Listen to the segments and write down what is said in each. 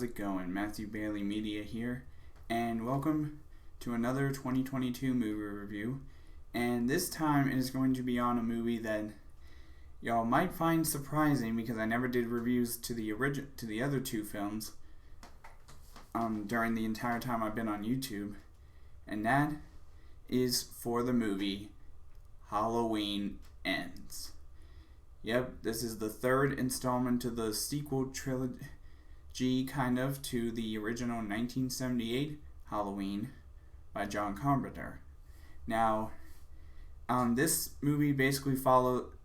how's it going? Matthew Bailey Media here, and welcome to another 2022 movie review. And this time it is going to be on a movie that y'all might find surprising because I never did reviews to the other two films during the entire time I've been on YouTube, and that is for the movie Halloween Ends. Yep, this is the third installment to the sequel trilogy, to the original 1978 Halloween by John Carpenter. Now, this movie basically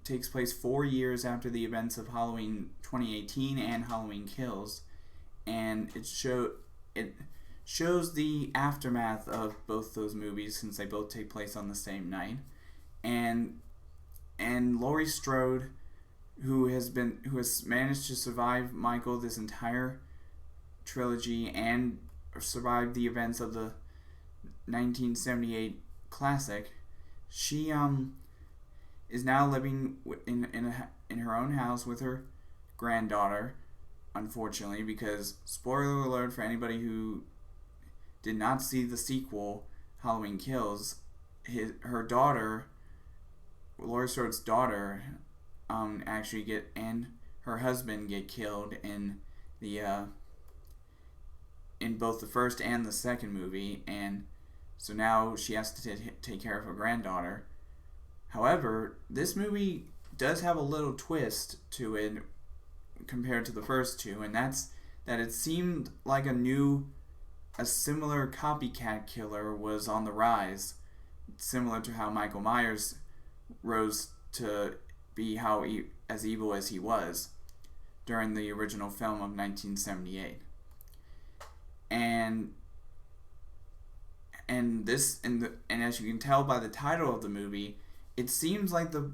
takes place 4 years after the events of Halloween 2018 and Halloween Kills, and it shows the aftermath of both those movies since they both take place on the same night, and Laurie Strode, who has managed to survive Michael this entire trilogy and survived the events of the 1978 classic. She is now living in her own house with her granddaughter, unfortunately, because spoiler alert for anybody who did not see the sequel, Halloween Kills, her daughter, Laurie Strode's daughter, and her husband get killed in both the first and the second movie, and so now she has to take care of her granddaughter. However, this movie does have a little twist to it compared to the first two, and that's that it seemed like a similar copycat killer was on the rise, similar to how Michael Myers rose to be as evil as he was during the original film of 1978. And as you can tell by the title of the movie, it seems like the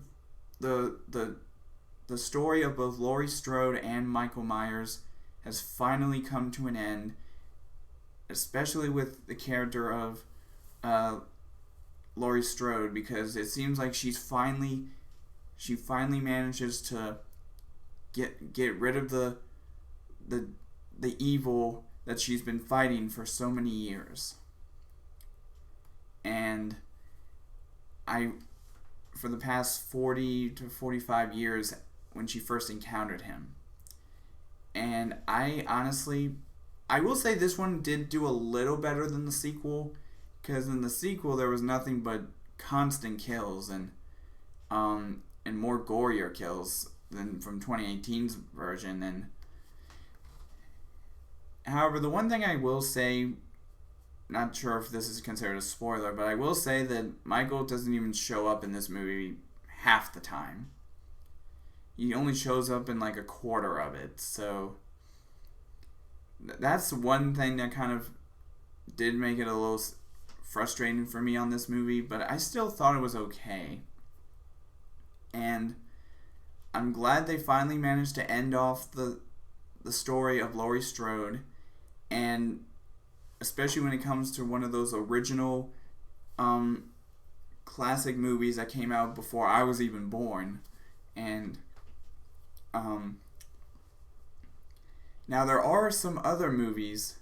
story of both Laurie Strode and Michael Myers has finally come to an end, especially with the character of Laurie Strode, because it seems like she finally manages to get rid of the evil that she's been fighting for so many years. And for the past 40 to 45 years when she first encountered him. And I will say this one did do a little better than the sequel, because in the sequel there was nothing but constant kills and more gorier kills than from 2018's version. And however, the one thing I will say, not sure if this is considered a spoiler, but I will say that Michael doesn't even show up in this movie half the time. He only shows up in like a quarter of it, so that's one thing that kind of did make it a little frustrating for me on this movie, but I still thought it was okay. And I'm glad they finally managed to end off the story of Laurie Strode, and especially when it comes to one of those original classic movies that came out before I was even born. And now there are some other movies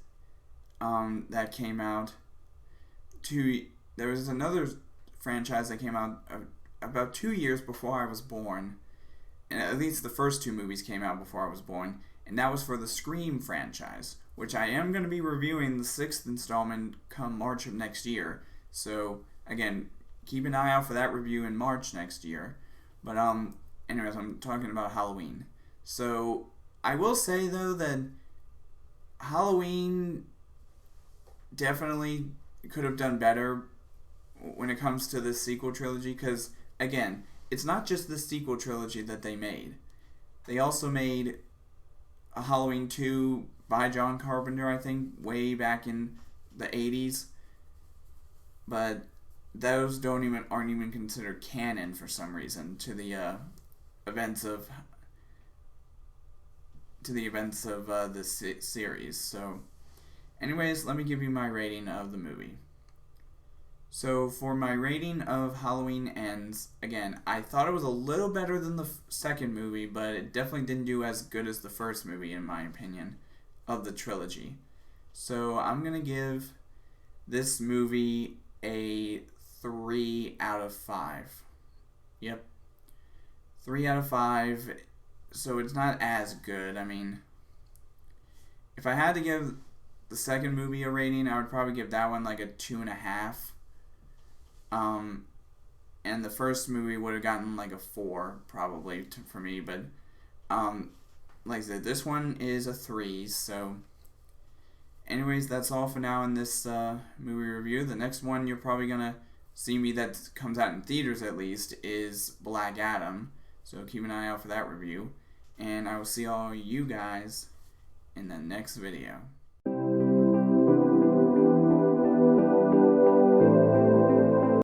that came out. There was another franchise that came out about 2 years before I was born, and at least the first two movies came out before I was born, and that was for the Scream franchise, which I am going to be reviewing the 6th installment come March of next year. So again, keep an eye out for that review in March next year. But anyways, I'm talking about Halloween. So I will say though that Halloween definitely could have done better when it comes to this sequel trilogy, because again, it's not just the sequel trilogy that they made. They also made a Halloween 2 by John Carpenter, I think, way back in the 80s. But those aren't even considered canon for some reason to the events of this series. So, anyways, let me give you my rating of the movie. So for my rating of Halloween Ends, again, I thought it was a little better than the second movie, but it definitely didn't do as good as the first movie in my opinion. of the trilogy. So I'm going to give this movie a 3 out of 5. Yep. 3 out of 5. So it's not as good. I mean, if I had to give the second movie a rating, I would probably give that one like a 2.5. And the first movie would have gotten like a 4 probably for me. But like I said, this one is a 3. So anyways, that's all for now in this movie review. The next one you're probably going to see me that comes out in theaters at least is Black Adam. So keep an eye out for that review. And I will see all you guys in the next video.